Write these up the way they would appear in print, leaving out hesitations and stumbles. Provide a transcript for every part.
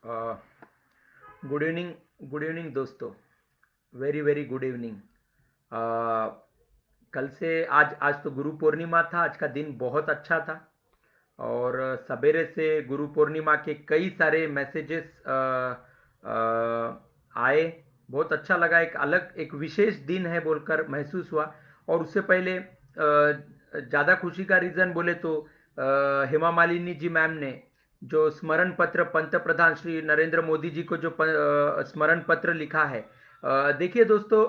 Good evening, good evening दोस्तों। Very very good evening. कल से आज आज तो गुरु पूर्णिमा था। आज का दिन बहुत अच्छा था और सवेरे से गुरु पूर्णिमा के कई सारे मैसेजेस आए। बहुत अच्छा लगा। एक अलग एक विशेष दिन है बोलकर महसूस हुआ। और उससे पहले ज़्यादा खुशी का रीज़न बोले तो हेमा मालिनी जी मैम ने जो स्मरण पत्र पंत प्रधान श्री नरेंद्र मोदी जी को जो स्मरण पत्र लिखा है। देखिए दोस्तों,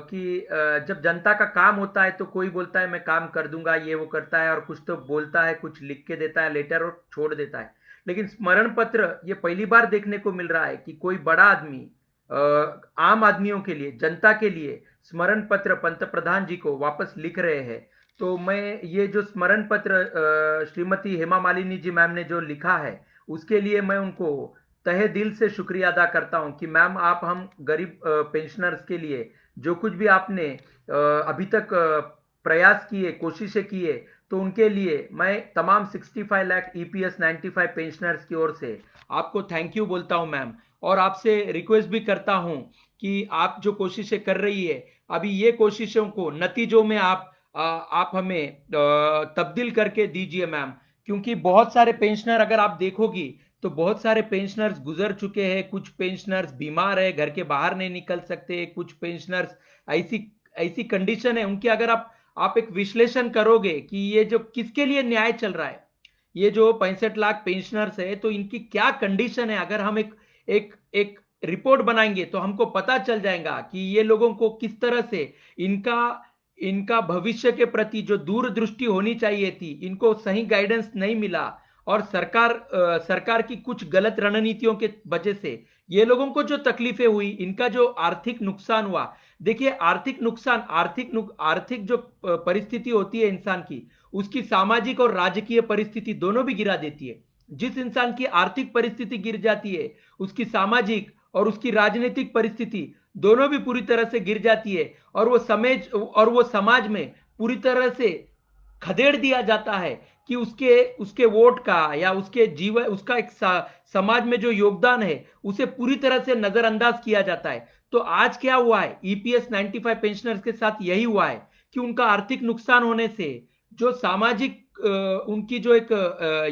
कि जब जनता का काम होता है तो कोई बोलता है मैं काम कर दूंगा, ये वो करता है, और कुछ तो बोलता है, कुछ लिख के देता है लेटर और छोड़ देता है। लेकिन स्मरण पत्र ये पहली बार देखने को मिल रहा है कि कोई बड़ा आदमी आम आदमियों के लिए, जनता के लिए स्मरण पत्र पंत प्रधान जी को वापस लिख रहे हैं। तो मैं ये जो स्मरण पत्र श्रीमती हेमा मालिनी जी मैम ने जो लिखा है, उसके लिए मैं उनको तहे दिल से शुक्रिया अदा करता हूं कि मैम आप हम गरीब पेंशनर्स के लिए जो कुछ भी आपने अभी तक प्रयास किए, कोशिशें किए, तो उनके लिए मैं तमाम 65 लाख ईपीएस 95 पेंशनर्स की ओर से आपको थैंक यू बोलता हूं मैम। और आपसे रिक्वेस्ट भी करता हूं कि आप जो कोशिशें कर रही है, अभी ये कोशिशों को नतीजों में आप हमें तब्दील करके दीजिए मैम। क्योंकि बहुत सारे पेंशनर अगर आप देखोगी तो बहुत सारे पेंशनर्स गुजर चुके हैं, कुछ पेंशनर्स बीमार है, घर के बाहर नहीं निकल सकते, कुछ पेंशनर्स ऐसी ऐसी कंडीशन है उनकी। अगर आप एक विश्लेषण करोगे कि ये जो किसके लिए न्याय चल रहा है, ये जो 65 लाख पेंशनर्स है, तो इनकी क्या कंडीशन है, अगर हम एक एक एक रिपोर्ट बनाएंगे तो हमको पता चल जाएगा कि ये लोगों को किस तरह से इनका इनका भविष्य के प्रति जो दूरदृष्टि होनी चाहिए थी, इनको सही गाइडेंस नहीं मिला। और सरकार की कुछ गलत रणनीतियों के वजह से ये लोगों को जो तकलीफें हुई, इनका जो आर्थिक नुकसान हुआ। देखिए, आर्थिक नुकसान, आर्थिक जो परिस्थिति होती है इंसान की, उसकी सामाजिक और राजकीय परिस्थिति दोनों भी गिरा देती है। जिस इंसान की आर्थिक परिस्थिति गिर जाती है, उसकी सामाजिक और उसकी राजनीतिक परिस्थिति दोनों भी पूरी तरह से गिर जाती है। और वो समाज में पूरी तरह से खदेड़ दिया जाता है कि उसके उसके वोट का या उसके जीवन, उसका एक समाज में जो योगदान है, उसे पूरी तरह से नजरअंदाज किया जाता है। तो आज क्या हुआ है, ईपीएस 95 पेंशनर्स के साथ यही हुआ है कि उनका आर्थिक नुकसान होने से जो सामाजिक उनकी जो एक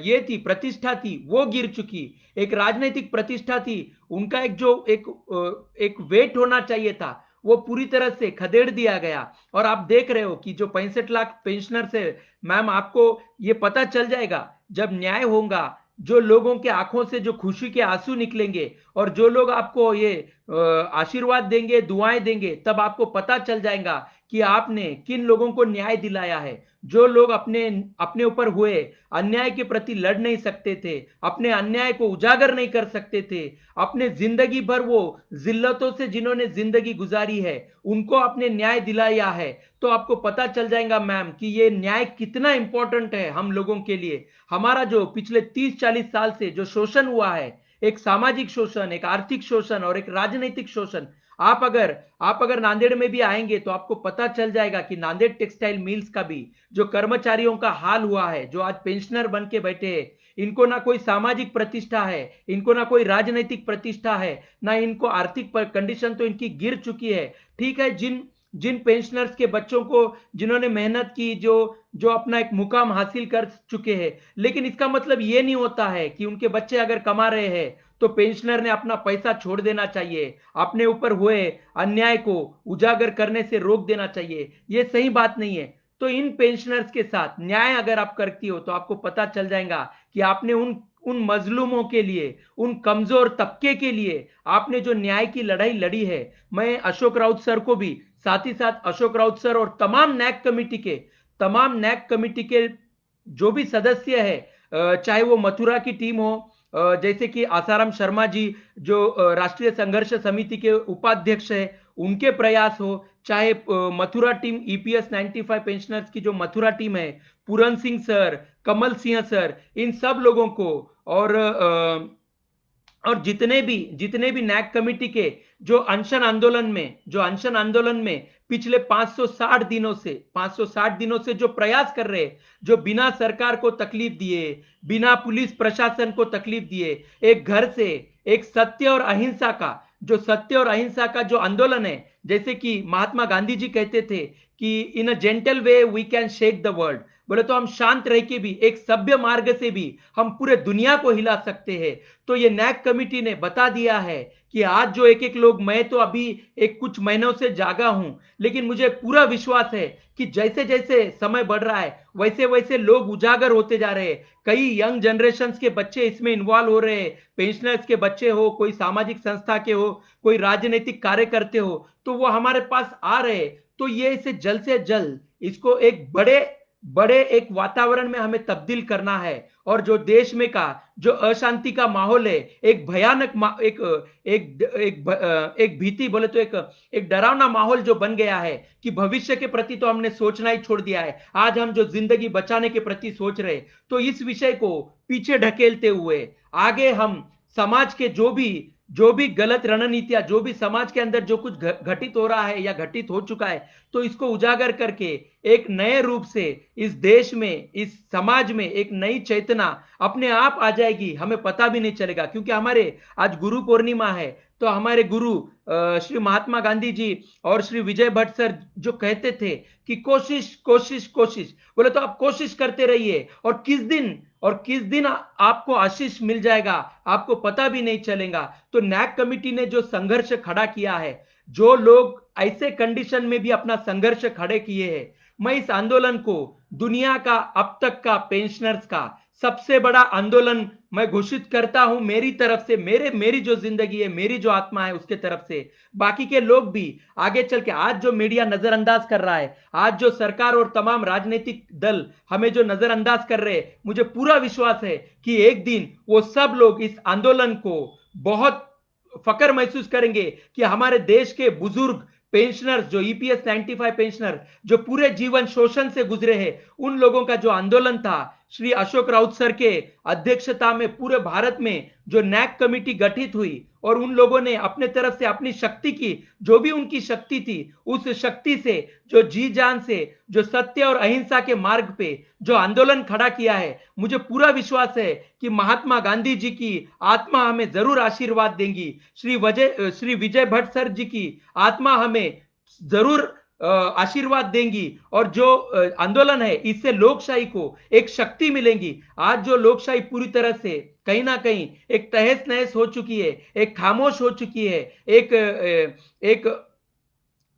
ये थी, प्रतिष्ठा थी, वो गिर चुकी। एक राजनीतिक प्रतिष्ठा थी, उनका एक जो एक वेट होना चाहिए था, वो पूरी तरह से खदेड़ दिया गया। और आप देख रहे हो कि जो 65 लाख पेंशनर से, मैम आपको ये पता चल जाएगा जब न्याय होगा, जो लोगों के आंखों से जो खुशी के आंसू निकलेंगे और जो लोग आपको ये आशीर्वाद देंगे, दुआएं देंगे, तब आपको पता चल जाएगा कि आपने किन लोगों को न्याय दिलाया है। जो लोग अपने अपने ऊपर हुए अन्याय के प्रति लड़ नहीं सकते थे, अपने अन्याय को उजागर नहीं कर सकते थे, अपने जिंदगी भर वो जिल्लतों से जिन्होंने जिंदगी गुजारी है, उनको आपने न्याय दिलाया है, तो आपको पता चल जाएगा मैम कि ये न्याय कितना इंपॉर्टेंट है हम लोगों के लिए। हमारा जो पिछले 30-40 साल से जो शोषण हुआ है, एक सामाजिक शोषण, एक आर्थिक शोषण और एक राजनीतिक शोषण, आप अगर नांदेड़ में भी आएंगे तो आपको पता चल जाएगा कि नांदेड़ टेक्सटाइल मिल्स का भी जो कर्मचारियों का हाल हुआ है, जो आज पेंशनर बन के बैठे हैं, इनको ना कोई सामाजिक प्रतिष्ठा है, इनको ना कोई राजनीतिक प्रतिष्ठा है, ना इनको आर्थिक कंडीशन तो इनकी गिर चुकी है। ठीक है, जिन जिन पेंशनर्स के बच्चों को, जिन्होंने मेहनत की, जो जो अपना एक मुकाम हासिल कर चुके हैं, लेकिन इसका मतलब ये नहीं होता है कि उनके बच्चे अगर कमा रहे हैं तो पेंशनर ने अपना पैसा छोड़ देना चाहिए, अपने ऊपर हुए अन्याय को उजागर करने से रोक देना चाहिए। ये सही बात नहीं है। तो इन पेंशनर्स के साथ न्याय अगर आप करती हो तो आपको पता चल जाएगा कि आपने उन उन मजलूमों के लिए, उन कमजोर तबके के लिए आपने जो न्याय की लड़ाई लड़ी है। मैं अशोक राउत सर को भी, साथ ही साथ अशोक राउत सर और तमाम नैक कमेटी के जो भी सदस्य है, चाहे वो मथुरा की टीम हो, जैसे कि आसाराम शर्मा जी जो राष्ट्रीय संघर्ष समिति के उपाध्यक्ष है, उनके प्रयास हो, चाहे मथुरा टीम ईपीएस 95 पेंशनर्स की जो मथुरा टीम है, पूरन सिंह सर, कमल सिंह सर, इन सब लोगों को, और और जितने भी नैक कमेटी के जो अनशन आंदोलन में पिछले 560 दिनों से जो प्रयास कर रहे, जो बिना सरकार को तकलीफ दिए, बिना पुलिस प्रशासन को तकलीफ दिए, एक घर से एक सत्य और अहिंसा का जो आंदोलन है, जैसे कि महात्मा गांधी जी कहते थे कि in a gentle way we can shake the world. बोले तो हम शांत रह के भी, एक सभ्य मार्ग से भी हम पूरे दुनिया को हिला सकते हैं। तो ये नैक कमिटी ने बता दिया है कि आज जो एक एक लोग, मैं तो अभी एक कुछ महीनों से जागा हूं, लेकिन मुझे पूरा विश्वास है कि जैसे जैसे समय बढ़ रहा है वैसे वैसे लोग उजागर होते जा रहे हैं। कई यंग जनरेशन के बच्चे इसमें इन्वॉल्व हो रहे हैं, पेंशनर्स के बच्चे हो, कोई सामाजिक संस्था के हो, कोई राजनीतिक कार्यकर्ते हो, तो वो हमारे पास आ रहे। तो ये इसे जल्द से जल्द इसको एक बड़े बड़े एक वातावरण में हमें तब्दील करना है। और जो देश में का जो अशांति का माहौल है, एक भयानक एक एक एक भीति, बोले तो एक डरावना माहौल जो बन गया है कि भविष्य के प्रति तो हमने सोचना ही छोड़ दिया है, आज हम जो जिंदगी बचाने के प्रति सोच रहे। तो इस विषय को पीछे ढकेलते हुए आगे हम समाज के जो भी गलत रणनीतियां, जो भी समाज के अंदर जो कुछ घटित हो रहा है या घटित हो चुका है, तो इसको उजागर करके एक नए रूप से इस देश में, इस समाज में एक नई चेतना अपने आप आ जाएगी, हमें पता भी नहीं चलेगा। क्योंकि हमारे आज गुरु पूर्णिमा है, तो हमारे गुरु श्री महात्मा गांधी जी और श्री विजय भट्ट सर जो कहते थे कि कोशिश कोशिश कोशिश, बोले तो आप कोशिश करते रहिए, और किस दिन आपको आशीष मिल जाएगा आपको पता भी नहीं चलेगा। तो नैक कमिटी ने जो संघर्ष खड़ा किया है, जो लोग ऐसे कंडीशन में भी अपना संघर्ष खड़े किए हैं, मैं इस आंदोलन को दुनिया का अब तक का पेंशनर्स का सबसे बड़ा आंदोलन मैं घोषित करता हूं, मेरी तरफ से, मेरी जो जिंदगी है, मेरी जो आत्मा है उसके तरफ से। बाकी के लोग भी आगे चल के, आज जो मीडिया नजरअंदाज कर रहा है, आज जो सरकार और तमाम राजनीतिक दल हमें जो नजरअंदाज कर रहे हैं, मुझे पूरा विश्वास है कि एक दिन वो सब लोग इस आंदोलन को बहुत फकर महसूस करेंगे कि हमारे देश के बुजुर्ग पेंशनर्स, जो ईपीएस 95 पेंशनर जो पूरे जीवन शोषण से गुजरे हैं, उन लोगों का जो आंदोलन था, श्री अशोक राउत सर के अध्यक्षता में पूरे भारत में जो नैक कमिटी गठित हुई, और उन लोगों ने अपने तरफ से अपनी शक्ति की, जो भी उनकी शक्ति थी, उस शक्ति से जो जी जान से जो सत्य और अहिंसा के मार्ग पे जो आंदोलन खड़ा किया है, मुझे पूरा विश्वास है कि महात्मा गांधी जी की आत्मा हमें जरूर आशीर्वाद देंगी, श्री विजय भट्ट सर जी की आत्मा हमें जरूर आशीर्वाद देंगी। और जो आंदोलन है, इससे लोकशाही को एक शक्ति मिलेगी। आज जो लोकशाही पूरी तरह से कहीं ना कहीं एक तहस नहस हो चुकी है, एक खामोश हो चुकी है, एक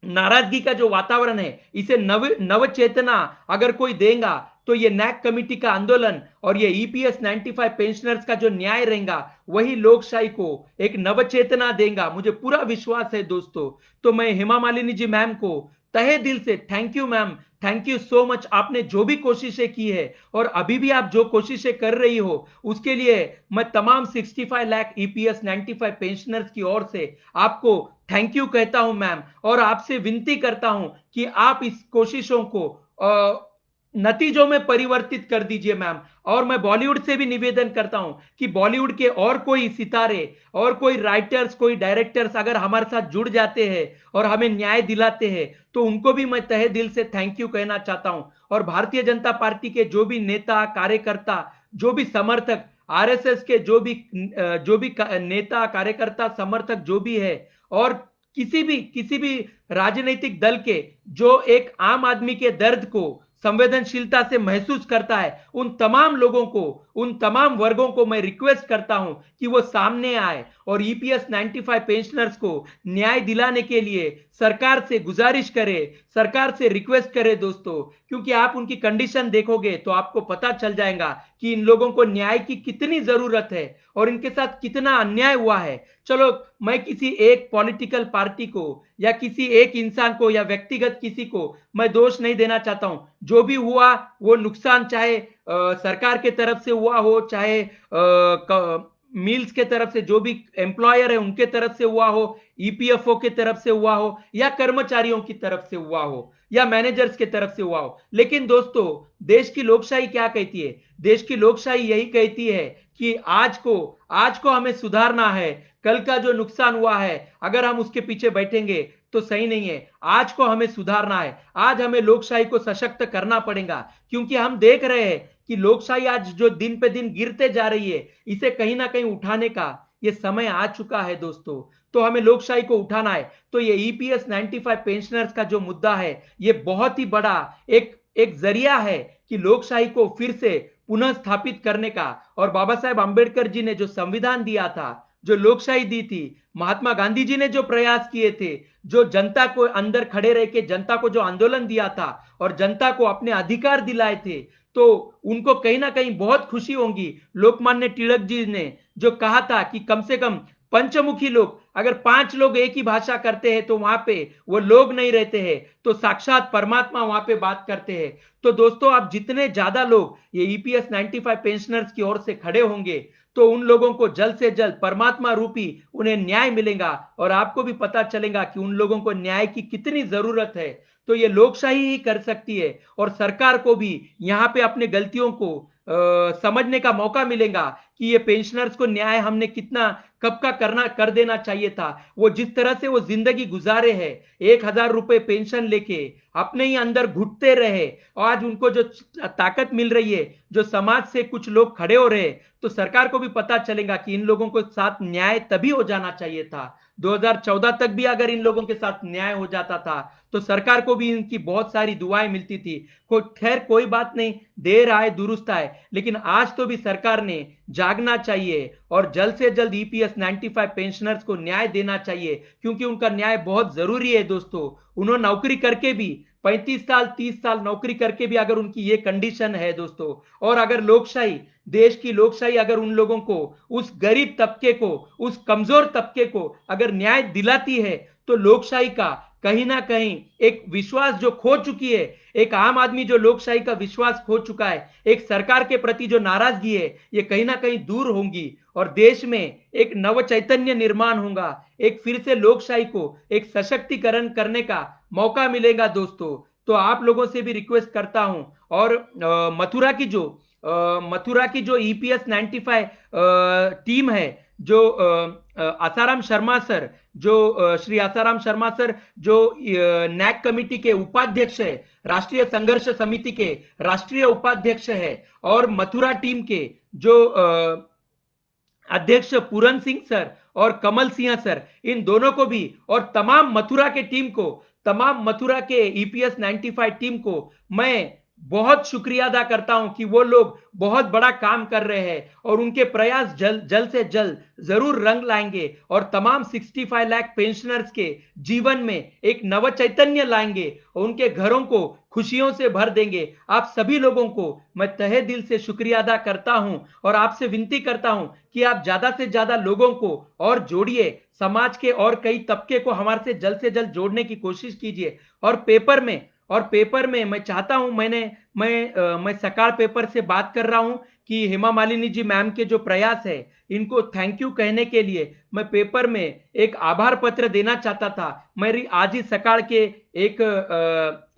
नाराजगी का जो वातावरण है, इसे नव चेतना अगर कोई देगा तो ये नैक कमिटी का आंदोलन और ये ईपीएस 95 पेंशनर्स का जो न्याय रहेगा, वही लोकशाही को एक नव चेतना देगा, मुझे पूरा विश्वास है दोस्तों। तो मैं हेमा मालिनी जी मैम को तहे दिल से thank you ma'am, thank you so much. आपने जो भी कोशिशें की है और अभी भी आप जो कोशिशें कर रही हो, उसके लिए मैं तमाम 65 लाख ईपीएस 95 पेंशनर्स की ओर से आपको थैंक यू कहता हूं मैम, और आपसे विनती करता हूं कि आप इस कोशिशों को नतीजों में परिवर्तित कर दीजिए मैम। और मैं बॉलीवुड से भी निवेदन करता हूं कि बॉलीवुड के और कोई सितारे और कोई राइटर्स, कोई डायरेक्टर्स अगर हमारे साथ जुड़ जाते हैं और हमें न्याय दिलाते हैं, तो उनको भी मैं तहे दिल से थैंक यू कहना चाहता हूं। और भारतीय जनता पार्टी के जो भी नेता कार्यकर्ता, जो भी समर्थक, आरएसएस के जो भी नेता कार्यकर्ता समर्थक जो भी है, और किसी भी राजनीतिक दल के जो एक आम आदमी के दर्द को संवेदनशीलता से महसूस करता है, उन तमाम लोगों को, उन तमाम वर्गों को मैं रिक्वेस्ट करता हूं कि वो सामने आए और ईपीएस 95 पेंशनर्स को न्याय दिलाने के लिए सरकार से गुजारिश करे, सरकार से रिक्वेस्ट करे दोस्तों। क्योंकि आप उनकी कंडीशन देखोगे तो आपको पता चल जाएगा कि इन लोगों को न्याय की कितनी जरूरत है और इनके साथ कितना अन्याय हुआ है। चलो, मैं किसी एक पॉलिटिकल पार्टी को या किसी एक इंसान को या व्यक्तिगत किसी को मैं दोष नहीं देना चाहता हूं। जो भी हुआ वो नुकसान, चाहे सरकार के तरफ से हुआ हो, चाहे मिल्स के तरफ से जो भी एम्प्लॉयर है उनके तरफ से हुआ हो, ईपीएफओ के तरफ से हुआ हो, या कर्मचारियों की तरफ से हुआ हो, या मैनेजर्स के तरफ से हुआ हो। लेकिन दोस्तों, देश की लोकशाही क्या कहती है? देश की लोकशाही यही कहती है कि आज को हमें सुधारना है, कल का जो नुकसान हुआ है अगर हम उसके पीछे बैठेंगे तो सही नहीं है। आज को हमें सुधारना है, आज हमें लोकशाही को सशक्त करना पड़ेगा, क्योंकि हम देख रहे हैं कि लोकशाही आज जो दिन पे दिन गिरते जा रही है, इसे कहीं ना कहीं उठाने का ये समय आ चुका है दोस्तों। तो हमें लोकशाही को उठाना है। तो ये ईपीएस 95 पेंशनर्स का जो मुद्दा है, ये बहुत ही बड़ा एक एक जरिया है कि लोकशाही को फिर से पुनः स्थापित करने का। और बाबा साहेब आंबेडकर जी ने जो संविधान दिया था, जो लोकशाही दी थी, महात्मा गांधी जी ने जो प्रयास किए थे, जो जनता को अंदर खड़े रह के जनता को जो आंदोलन दिया था और जनता को अपने अधिकार दिलाए थे, तो उनको कहीं ना कहीं बहुत खुशी होगी। लोकमान्य तिलक जी ने जो कहा था कि कम से कम पंचमुखी लोग, अगर 5 लोग एक ही भाषा करते हैं तो वहां पे वो लोग नहीं रहते हैं, तो साक्षात परमात्मा वहां पे बात करते हैं। तो दोस्तों, आप जितने ज्यादा लोग ये ईपीएस 95 पेंशनर्स की ओर से खड़े होंगे, तो उन लोगों को जल्द से जल्द परमात्मा रूपी उन्हें न्याय मिलेगा और आपको भी पता चलेगा कि उन लोगों को न्याय की कितनी जरूरत है। तो ये लोकशाही ही कर सकती है और सरकार को भी यहाँ पे अपने गलतियों को समझने का मौका मिलेगा कि ये पेंशनर्स को न्याय हमने कितना कब का करना कर देना चाहिए था। वो जिस तरह से वो जिंदगी गुजारे हैं, 1,000 रुपए पेंशन लेके अपने ही अंदर घुटते रहे, और आज उनको जो ताकत मिल रही है, जो समाज से कुछ लोग खड़े हो रहे, तो सरकार को भी पता चलेगा कि इन लोगों को साथ न्याय तभी हो जाना चाहिए था। 2014 तक भी अगर इन लोगों के साथ न्याय हो जाता था तो सरकार को भी इनकी बहुत सारी दुआएं मिलती थी। खैर कोई बात नहीं, देर आए दुरुस्त आए, लेकिन आज तो भी सरकार ने जागना चाहिए और जल्द से जल्द ईपीएस 95 पेंशनर्स को न्याय देना चाहिए, क्योंकि उनका न्याय बहुत जरूरी है दोस्तों। उन्होंने नौकरी करके भी 35 साल 30 साल नौकरी करके भी अगर उनकी ये कंडीशन है दोस्तों, और अगर लोकशाही, देश की लोकशाही अगर उन लोगों को, उस गरीब तबके को, उस कमजोर तबके को अगर न्याय दिलाती है, तो लोकशाही का कहीं ना कहीं एक विश्वास जो खो चुकी है, एक आम आदमी जो लोकशाही का विश्वास खो चुका है, एक सरकार के प्रति जो नाराजगी है, ये कहीं ना कहीं दूर होंगी और देश में एक नव चैतन्य निर्माण होगा। एक फिर से लोकशाही को एक सशक्तिकरण करने का मौका मिलेगा दोस्तों। तो आप लोगों से भी रिक्वेस्ट करता हूं, और मथुरा की जो ईपीएस 95 टीम है, जो आसाराम शर्मा सर, श्री आसाराम शर्मा सर जो नैक कमेटी के उपाध्यक्ष है, राष्ट्रीय संघर्ष समिति के राष्ट्रीय उपाध्यक्ष है, और मथुरा टीम के जो अध्यक्ष पूरन सिंह सर और कमल सिंह सर, इन दोनों को भी, और तमाम मथुरा के टीम को, तमाम मथुरा के ईपीएस 95 टीम को मैं बहुत शुक्रिया अदा करता हूं कि वो लोग बहुत बड़ा काम कर रहे हैं और उनके प्रयास जल्द से जल्द जरूर रंग लाएंगे और तमाम 65 लाख पेंशनर्स के जीवन में एक नव चैतन्य लाएंगे और उनके घरों को खुशियों से भर देंगे। आप सभी लोगों को मैं तहे दिल से शुक्रिया अदा करता हूं और आपसे विनती करता हूं कि आप ज्यादा से ज्यादा लोगों को और जोड़िए, समाज के और कई तबके को हमारे से जल्द जोड़ने की कोशिश कीजिए। और पेपर में मैं चाहता हूं, मैं सकाळ पेपर से बात कर रहा हूं कि हेमा मालिनी जी मैम के जो प्रयास है, इनको थैंक यू कहने के लिए मैं पेपर में एक आभार पत्र देना चाहता था। मेरी आज ही सकाळ के एक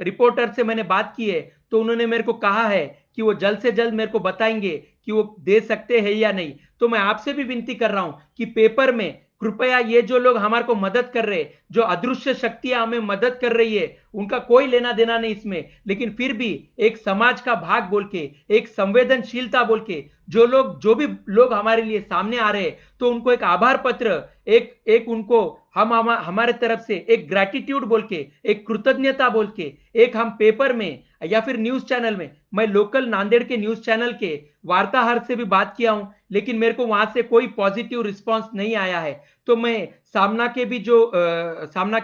रिपोर्टर से मैंने बात की है, तो उन्होंने मेरे को कहा है कि वो जल्द से जल्द मेरे को बताएंगे कि वो दे सकते हैं या नहीं। तो मैं आपसे भी विनती कर रहा हूं कि पेपर में कृपया ये जो लोग हमारे को मदद कर रहे हैं, जो अदृश्य शक्तियां हमें मदद कर रही है, उनका कोई लेना देना नहीं इसमें, लेकिन फिर भी एक समाज का भाग बोल के, एक संवेदनशीलता बोल के, जो भी लोग हमारे लिए सामने आ रहे हैं, तो उनको एक आभार पत्र, एक उनको हमारे तरफ से एक ग्रैटिट्यूड बोल के, एक कृतज्ञता बोल के, एक हम पेपर में या फिर न्यूज चैनल में, मैं लोकल नांदेड़ के न्यूज चैनल के वार्ताहर से भी बात किया हूं, लेकिन मेरे को वहां से कोई पॉजिटिव रिस्पांस नहीं आया है। तो मैं सामना के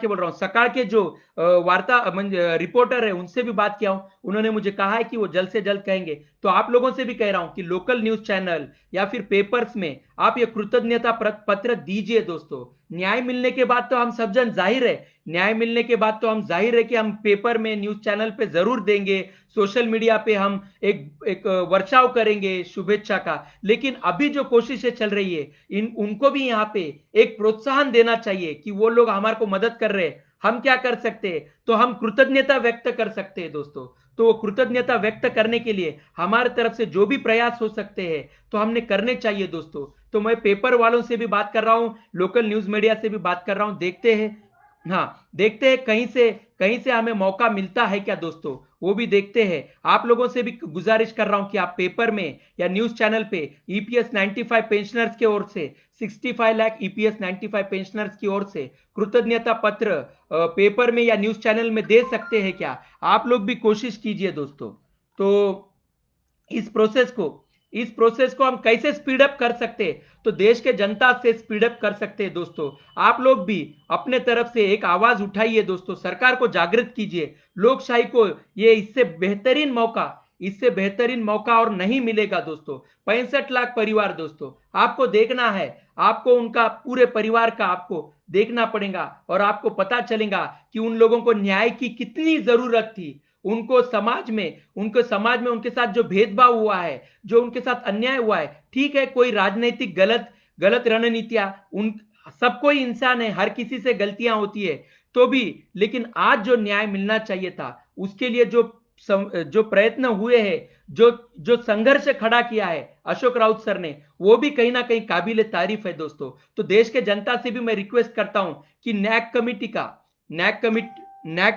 बोल रहा हूं, सकाळ के जो रिपोर्टर है, उनसे भी बात किया हूं, उन्होंने मुझे कहा है कि वो जल्द से जल्द कहेंगे। तो आप लोगों से भी कह रहा हूं कि लोकल न्यूज चैनल या फिर पेपर्स में आप ये कृतज्ञता पत्र दीजिए दोस्तों। न्याय मिलने के बाद तो हम सब जन जाहिर है, न्याय मिलने के बाद तो हम जाहिर है कि हम पेपर में, न्यूज चैनल पे जरूर देंगे, सोशल मीडिया पे हम एक वर्षाव करेंगे शुभेच्छा का। लेकिन अभी जो कोशिशें चल रही है, उनको भी यहाँ पे एक प्रोत्साहन देना चाहिए कि वो लोग हमारे को मदद कर रहे हैं, हम क्या कर सकते हैं, तो हम कृतज्ञता व्यक्त कर सकते हैं दोस्तों। तो वो कृतज्ञता व्यक्त करने के लिए हमारे तरफ से जो भी प्रयास हो सकते हैं तो हमने करने चाहिए दोस्तों। तो मैं पेपर वालों से भी बात कर रहा हूं, लोकल न्यूज मीडिया से भी बात कर रहा हूं, देखते हैं। हाँ, देखते हैं कहीं से हमें मौका मिलता है क्या दोस्तों, वो भी देखते हैं। आप लोगों से भी गुजारिश कर रहा हूं कि आप पेपर में या न्यूज चैनल पे ईपीएस 95 पेंशनर्स की ओर से 65 लाख ईपीएस 95 पेंशनर्स की ओर से कृतज्ञता पत्र पेपर में या न्यूज चैनल में दे सकते हैं क्या, आप लोग भी कोशिश कीजिए दोस्तों। तो इस प्रोसेस को इस प्रोसेस को हम कैसे स्पीड अप कर सकते हैं, तो देश के जनता से स्पीड अप कर सकते हैं दोस्तों। आप लोग भी अपने तरफ से एक आवाज उठाइए दोस्तों, सरकार को जागृत कीजिए। लोकशाही को ये इससे बेहतरीन मौका और नहीं मिलेगा दोस्तों। 65 लाख परिवार दोस्तों, आपको देखना है, आपको उनका पूरे परिवार का आपको देखना पड़ेगा और आपको पता चलेगा कि उन लोगों को न्याय की कितनी जरूरत थी। उनके समाज में उनके साथ जो भेदभाव हुआ है, जो उनके साथ अन्याय हुआ है, ठीक है, कोई राजनीतिक गलत गलत रणनीतियां, उन सब कोई इंसान है, हर किसी से गलतियां होती है तो भी, लेकिन आज जो न्याय मिलना चाहिए था उसके लिए जो प्रयत्न हुए हैं, जो जो संघर्ष खड़ा किया है अशोक राउत सर ने, वो भी कहीं ना कहीं काबिले तारीफ है दोस्तों। तो देश के जनता से भी मैं रिक्वेस्ट करता हूं कि नैक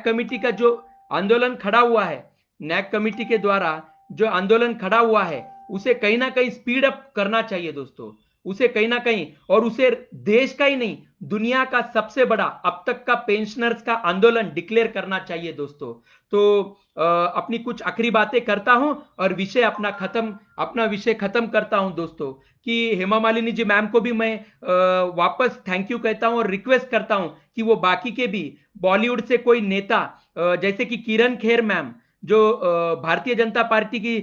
कमिटी का जो आंदोलन खड़ा हुआ है, नैक कमिटी के द्वारा जो आंदोलन खड़ा हुआ है, उसे कहीं ना कहीं स्पीड अप करना चाहिए दोस्तों। उसे कहीं ना कहीं, और उसे देश का ही नहीं दुनिया का सबसे बड़ा अब तक का पेंशनर्स का आंदोलन डिक्लेयर करना चाहिए दोस्तों। तो अपनी कुछ आखिरी बातें करता हूं और अपना विषय खत्म करता हूं दोस्तों, कि हेमा मालिनी जी मैम को भी मैं वापस थैंक यू कहता हूं और रिक्वेस्ट करता हूं कि वो बाकी के भी बॉलीवुड से कोई नेता, जैसे कि किरण खेर मैम जो भारतीय जनता पार्टी की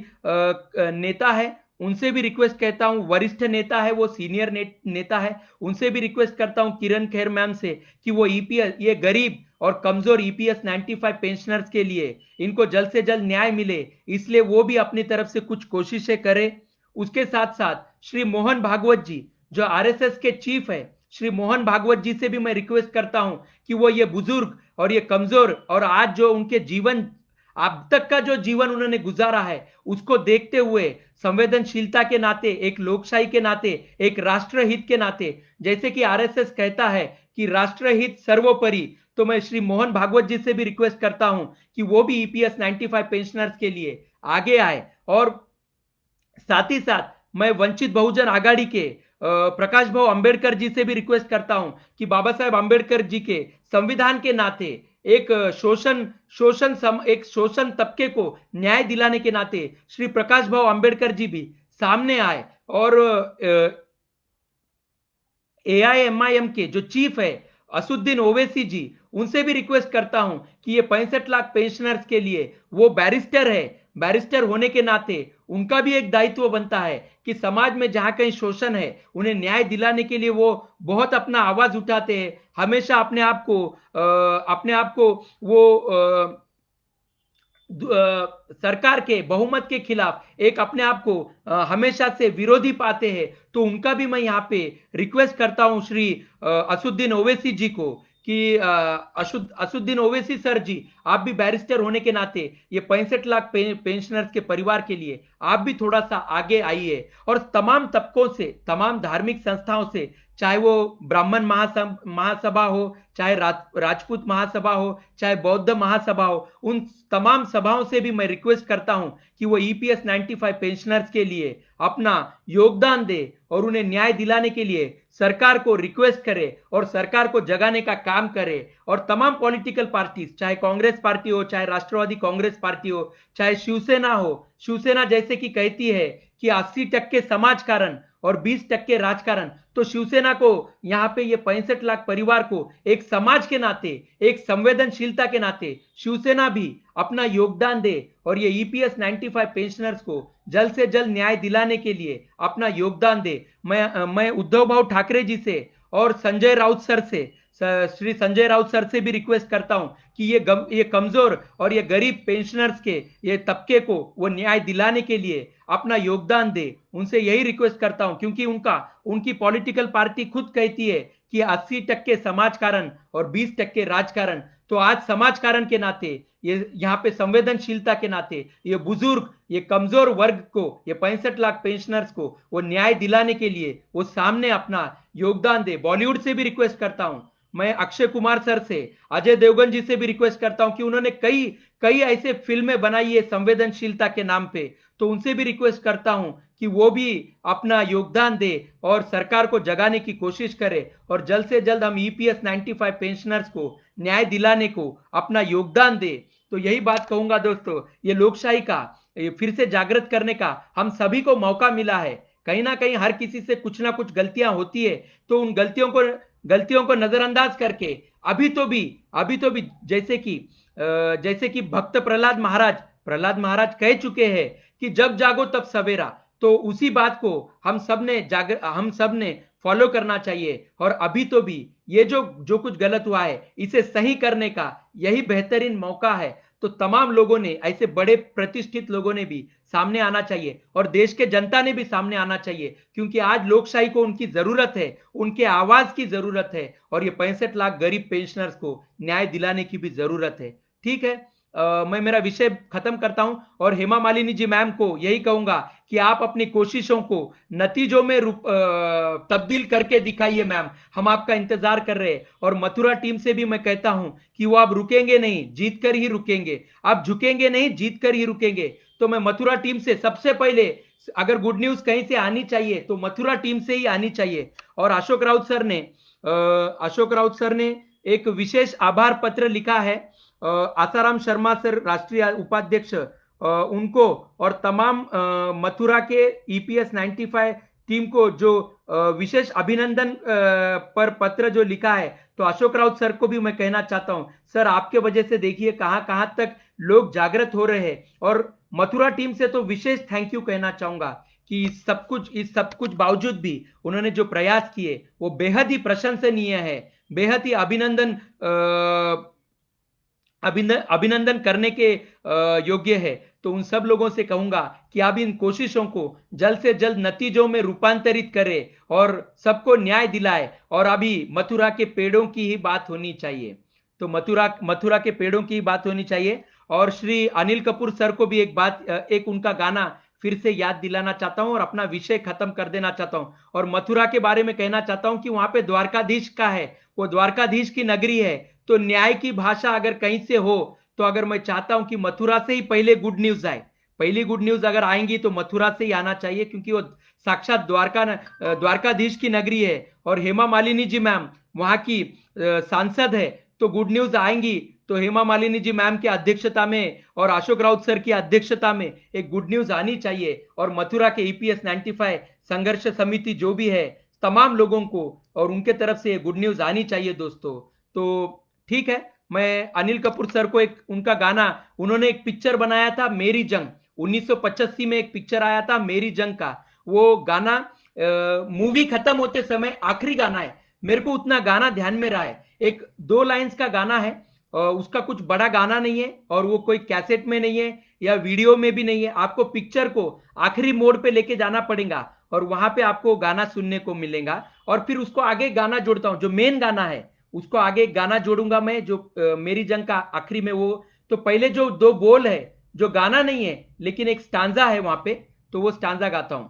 नेता है, उनसे भी रिक्वेस्ट कहता हूं, वरिष्ठ नेता है, वो सीनियर नेता है, उनसे भी रिक्वेस्ट करता हूं किरण खेर मैम से कि वो ईपीएस, ये गरीब और कमजोर ईपीएस 95 पेंशनर्स के लिए इनको जल्द से जल्द न्याय मिले, इसलिए वो भी अपनी तरफ से कुछ कोशिशें करें। उसके साथ साथ श्री मोहन भागवत जी जो आरएसएस के चीफ है, श्री मोहन भागवत जी से भी मैं रिक्वेस्ट करता हूं कि वो ये बुजुर्ग और ये कमजोर, और आज जो उनके जीवन, अब तक का जो जीवन उन्होंने गुजारा है, उसको देखते हुए संवेदनशीलता के नाते, एक लोकशाही के नाते, एक राष्ट्रहित के नाते, जैसे कि आरएसएस कहता है कि राष्ट्रहित सर्वोपरि, तो मैं श्री मोहन भागवत जी से भी रिक्वेस्ट करता हूं कि वो भी ईपीएस 95 पेंशनर्स के लिए आगे आए। और साथ ही साथ मैं वंचित बहुजन आघाड़ी के प्रकाश भाऊ अंबेडकर जी से भी रिक्वेस्ट करता हूं कि बाबा साहेब अंबेडकर जी के संविधान के नाते एक शोषण तबके को न्याय दिलाने के नाते श्री प्रकाश भाऊ अंबेडकर जी भी सामने आए, और एआईएमआईएम के जो चीफ है असुद्दीन ओवैसी जी, उनसे भी रिक्वेस्ट करता हूं कि ये 65 लाख पेंशनर्स के लिए, वो बैरिस्टर है, बैरिस्टर होने के नाते उनका भी एक दायित्व बनता है कि समाज में जहां कहीं शोषण है उन्हें न्याय दिलाने के लिए वो बहुत अपना आवाज उठाते हैं, हमेशा अपने आप को वो सरकार के बहुमत के खिलाफ एक अपने आप को हमेशा से विरोधी पाते हैं। तो उनका भी मैं यहाँ पे रिक्वेस्ट करता हूं श्री असुद्दीन ओवैसी जी को कि असुद्दीन ओवैसी सर जी, आप भी बैरिस्टर होने के नाते ये 65 लाख पेंशनर्स के परिवार के लिए आप भी थोड़ा सा आगे आइए, और तमाम तबकों से, तमाम धार्मिक संस्थाओं से, चाहे वो ब्राह्मण महासभा हो, चाहे राजपूत महासभा हो, चाहे बौद्ध महासभा हो, उन तमाम सभाओं से भी मैं रिक्वेस्ट करता हूं कि वो ईपीएस 95 पेंशनर्स के लिए अपना योगदान दे और उन्हें न्याय दिलाने के लिए सरकार को रिक्वेस्ट करे और सरकार को जगाने का काम करे। और तमाम पॉलिटिकल पार्टीज, चाहे कांग्रेस पार्टी हो, चाहे राष्ट्रवादी कांग्रेस पार्टी हो, चाहे शिवसेना हो, शिवसेना जैसे कि कहती है कि 80% समाजकारण और 20% राजकारण, तो शिवसेना को यहाँ पे ये 65 लाख परिवार को एक समाज के नाते, एक संवेदनशीलता के नाते शिवसेना भी अपना योगदान दे और ये ईपीएस 95 पेंशनर्स को जल्द से जल्द न्याय दिलाने के लिए अपना योगदान दे। मैं उद्धव भाऊ ठाकरे जी से और संजय राउत सर से, श्री संजय राउत सर से भी रिक्वेस्ट करता हूं कि ये कमजोर और ये गरीब पेंशनर्स के ये तबके को वो न्याय दिलाने के लिए अपना योगदान दे। उनसे यही रिक्वेस्ट करता हूं क्योंकि उनकी पॉलिटिकल पार्टी खुद कहती है कि 80% समाजकारण और 20% राजकारण, तो आज समाजकारण के नाते, ये यहाँ पे संवेदनशीलता के नाते, ये बुजुर्ग, ये कमजोर वर्ग को, ये 65 लाख पेंशनर्स को वो न्याय दिलाने के लिए वो सामने अपना योगदान दे। बॉलीवुड से भी रिक्वेस्ट करता हूं मैं, अक्षय कुमार सर से, अजय देवगन जी से भी रिक्वेस्ट करता हूं कि उन्होंने कई कई ऐसे फिल्में बनाई है संवेदनशीलता के नाम पे, तो उनसे भी रिक्वेस्ट करता हूं कि वो भी अपना योगदान दे और सरकार को जगाने की कोशिश करे और जल्द से जल्द हम ईपीएस 95 पेंशनर्स को न्याय दिलाने को अपना योगदान दे। तो यही बात कहूंगा दोस्तों, ये लोकशाही का ये फिर से जागृत करने का हम सभी को मौका मिला है। कहीं ना कहीं हर किसी से कुछ ना कुछ गलतियां होती है, तो उन गलतियों को नजरअंदाज करके अभी तो भी जैसे कि भक्त प्रहलाद महाराज कह चुके हैं कि जब जागो तब सवेरा, तो उसी बात को हम सब ने फॉलो करना चाहिए। और अभी तो भी ये जो कुछ गलत हुआ है इसे सही करने का यही बेहतरीन मौका है। तो तमाम लोगों ने, ऐसे बड़े प्रतिष्ठित लोगों ने भी सामने आना चाहिए और देश के जनता ने भी सामने आना चाहिए, क्योंकि आज लोकशाही को उनकी जरूरत है, उनके आवाज की जरूरत है और ये 65 लाख गरीब पेंशनर्स को न्याय दिलाने की भी जरूरत है। ठीक है, मैं मेरा विषय खत्म करता हूं और हेमा मालिनी जी मैम को यही कहूंगा कि आप अपनी कोशिशों को नतीजों में तब्दील करके दिखाइए मैम, हम आपका इंतजार कर रहे हैं। और मथुरा टीम से भी मैं कहता हूं कि वो आप रुकेंगे नहीं, जीत कर ही रुकेंगे, आप झुकेंगे नहीं, जीत कर ही रुकेंगे। तो मैं मथुरा टीम से सबसे पहले, अगर गुड न्यूज कहीं से आनी चाहिए तो मथुरा टीम से ही आनी चाहिए। और अशोक राउत सर ने एक विशेष आभार पत्र लिखा है आसाराम शर्मा सर, राष्ट्रीय उपाध्यक्ष, उनको और तमाम मथुरा के ईपीएस 95 टीम को जो विशेष अभिनंदन पर पत्र जो लिखा है, तो अशोक राउत सर को भी मैं कहना चाहता हूं, सर आपके वजह से देखिए कहां कहां तक लोग जागृत हो रहे हैं। और मथुरा टीम से तो विशेष थैंक यू कहना चाहूंगा कि इस सब कुछ बावजूद भी उन्होंने जो प्रयास किए वो बेहद ही प्रशंसनीय है, बेहद ही अभिनंदन करने के योग्य है। तो उन सब लोगों से कहूंगा कि आप इन कोशिशों को जल्द से जल्द नतीजों में रूपांतरित करें और सबको न्याय दिलाए। और अभी मथुरा के पेड़ों की ही बात होनी चाहिए, तो मथुरा के पेड़ों की ही बात होनी चाहिए। और श्री अनिल कपूर सर को भी एक उनका गाना फिर से याद दिलाना चाहता हूं और अपना विषय खत्म कर देना चाहता हूं। और मथुरा के बारे में कहना चाहता हूं कि वहां पे द्वारकाधीश का है, वो द्वारकाधीश की नगरी है, तो न्याय की भाषा अगर कहीं से हो, तो अगर मैं चाहता हूं कि मथुरा से ही पहले गुड न्यूज आए, पहली गुड न्यूज अगर आएंगी तो मथुरा से ही आना चाहिए, क्योंकि वो साक्षात द्वारकाधीश की नगरी है और हेमा मालिनी जी मैम वहां की सांसद है। तो गुड न्यूज आएंगी तो हेमा मालिनी जी मैम की अध्यक्षता में और अशोक राउत सर की अध्यक्षता में एक गुड न्यूज आनी चाहिए। और मथुरा के ईपीएस 95 संघर्ष समिति जो भी है, तमाम लोगों को और उनके तरफ से गुड न्यूज आनी चाहिए दोस्तों। तो ठीक है, मैं अनिल कपूर सर को एक उनका गाना, उन्होंने एक पिक्चर बनाया था मेरी जंग, 1985 में एक पिक्चर आया था मेरी जंग का, वो गाना मूवी खत्म होते समय आखिरी गाना है, मेरे को उतना गाना ध्यान में रहा है, एक 2 लाइंस का गाना है, उसका कुछ बड़ा गाना नहीं है और वो कोई कैसेट में नहीं है या वीडियो में भी नहीं है। आपको पिक्चर को आखिरी मोड पे लेके जाना पड़ेगा और वहां पे आपको गाना सुनने को मिलेगा। और फिर उसको आगे गाना जोड़ता हूं, जो मेन गाना है उसको आगे एक गाना जोड़ूंगा मैं, जो मेरी जंग का आखिरी में वो। तो पहले जो 2 बोल है, जो गाना नहीं है लेकिन एक स्टांजा है वहां पे, तो वो स्टांजा गाता हूं।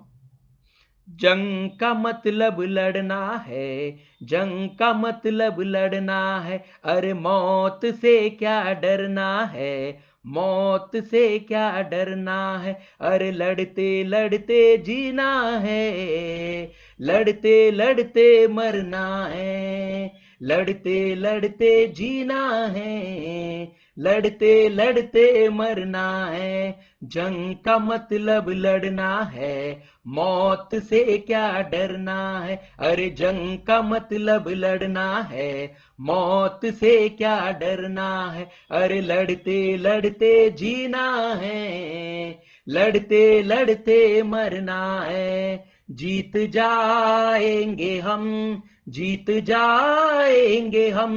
जंग का मतलब लड़ना है, जंग का मतलब लड़ना है, अरे मौत से क्या डरना है, मौत से क्या डरना है, अरे लड़ते लड़ते जीना है, लड़ते लड़ते मरना है, लड़ते लड़ते जीना है, लड़ते लड़ते मरना है। जंग का मतलब लड़ना है, मौत से क्या डरना है, अरे जंग का मतलब लड़ना है, मौत से क्या डरना है, अरे लड़ते लड़ते जीना है, लड़ते लड़ते मरना है। जीत जाएंगे हम, जीत जाएंगे हम,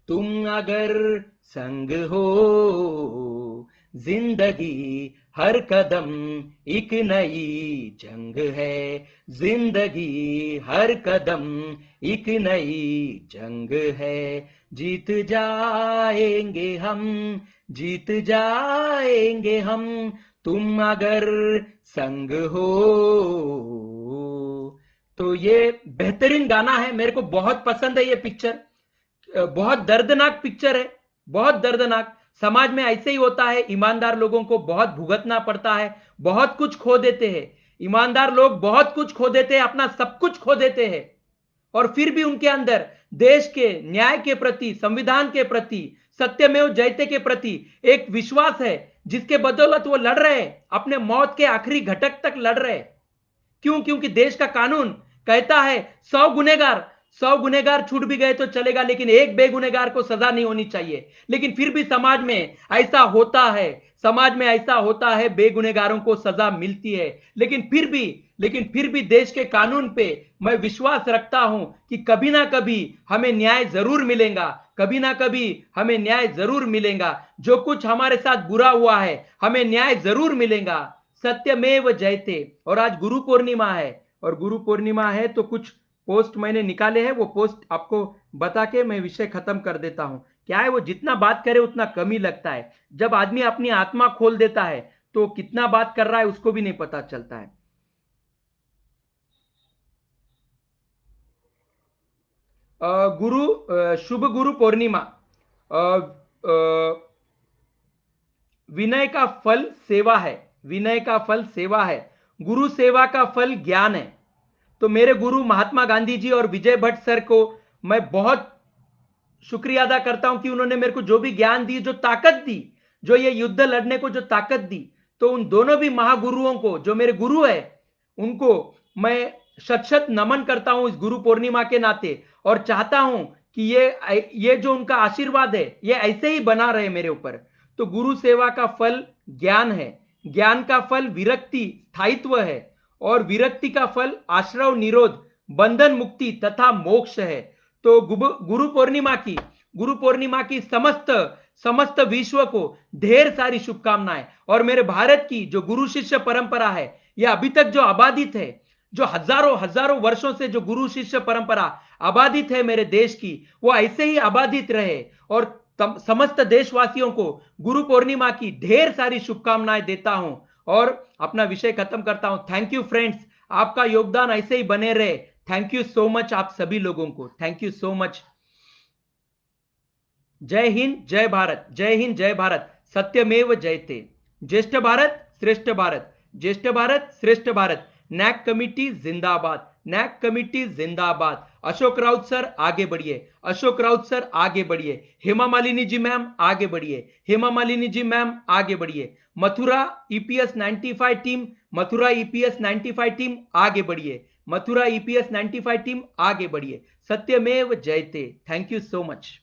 तुम अगर संग हो, जिंदगी हर कदम एक नई जंग है, जिंदगी हर कदम एक नई जंग है, जीत जाएंगे हम, जीत जाएंगे हम, तुम अगर संग हो। तो ये बेहतरीन गाना है, मेरे को बहुत पसंद है ये पिक्चर। बहुत दर्दनाक पिक्चर है, बहुत दर्दनाक। समाज में ऐसे ही होता है, ईमानदार लोगों को बहुत भुगतना पड़ता है, बहुत कुछ खो देते हैं। ईमानदार लोग बहुत कुछ खो देते हैं, अपना सब कुछ खो देते हैं, और फिर भी उनके अंदर देश के न्याय के प्रति, संविधान के प्रति, सत्यमेव जयते के प्रति एक विश्वास है, जिसके बदौलत वो लड़ रहे हैं, अपने मौत के आखिरी घटक तक लड़ रहे हैं। क्यों? क्योंकि देश का कानून कहता है 100 गुनेगार छूट भी गए तो चलेगा, लेकिन एक बेगुनेगार को सजा नहीं होनी चाहिए। लेकिन फिर भी समाज में ऐसा होता है, समाज में ऐसा होता है, बेगुनेगारों को सजा मिलती है। लेकिन फिर भी देश के कानून पे मैं विश्वास रखता हूं कि कभी ना कभी हमें न्याय जरूर मिलेगा, कभी ना कभी हमें न्याय जरूर मिलेगा। जो कुछ हमारे साथ बुरा हुआ है, हमें न्याय जरूर मिलेगा। सत्यमेव जयते। और आज गुरु पूर्णिमा है, और गुरु पूर्णिमा है तो कुछ पोस्ट मैंने निकाले हैं, वो पोस्ट आपको बता के मैं विषय खत्म कर देता हूं। क्या है, वो जितना बात करे उतना कम ही लगता है। जब आदमी अपनी आत्मा खोल देता है तो कितना बात कर रहा है उसको भी नहीं पता चलता है। शुभ गुरु पूर्णिमा। अ, अ, विनय का फल सेवा है, विनय का फल सेवा है, गुरु सेवा का फल ज्ञान है। तो मेरे गुरु महात्मा गांधी जी और विजय भट्ट सर को मैं बहुत शुक्रिया अदा करता हूं कि उन्होंने मेरे को जो भी ज्ञान दी, जो ताकत दी, जो ये युद्ध लड़ने को जो ताकत दी। तो उन दोनों भी महागुरुओं को, जो मेरे गुरु है, उनको मैं शत शत नमन करता हूं इस गुरु पूर्णिमा के नाते, और चाहता हूं कि ये जो उनका आशीर्वाद है ये ऐसे ही बना रहे मेरे ऊपर। तो गुरु सेवा का फल ज्ञान है, ज्ञान का फल विरक्ति स्थायित्व है, और विरक्ति का फल आश्रव निरोध, बंधन मुक्ति तथा मोक्ष है। तो गुरु पूर्णिमा की समस्त समस्त विश्व को ढेर सारी शुभकामनाएं। और मेरे भारत की जो गुरु शिष्य परंपरा है, यह अभी तक जो आबादित है, जो हजारों हजारों वर्षों से जो गुरु शिष्य परंपरा आबादित है मेरे देश की, वो ऐसे ही आबादित रहे। और समस्त देशवासियों को गुरु पूर्णिमा की ढेर सारी शुभकामनाएं देता हूं, और अपना विषय खत्म करता हूं। थैंक यू फ्रेंड्स, आपका योगदान ऐसे ही बने रहे। थैंक यू सो मच आप सभी लोगों को, थैंक यू सो मच। जय हिंद, जय भारत, जय हिंद, जय भारत। सत्यमेव जयते। ज्येष्ठ भारत श्रेष्ठ भारत, ज्येष्ठ भारत श्रेष्ठ भारत। नैक कमिटी जिंदाबाद, नैक कमिटी जिंदाबाद। अशोक राउत सर आगे बढ़िए, अशोक राउत सर आगे बढ़िए। हेमा मालिनी जी मैम आगे बढ़िए, हेमा मालिनी जी मैम आगे बढ़िए। Mathura EPS 95 team, Mathura EPS 95 team आगे बढ़िए, मथुरा ईपीएस 95 टीम आगे बढ़िए। सत्यमेव जयते। Thank you so much.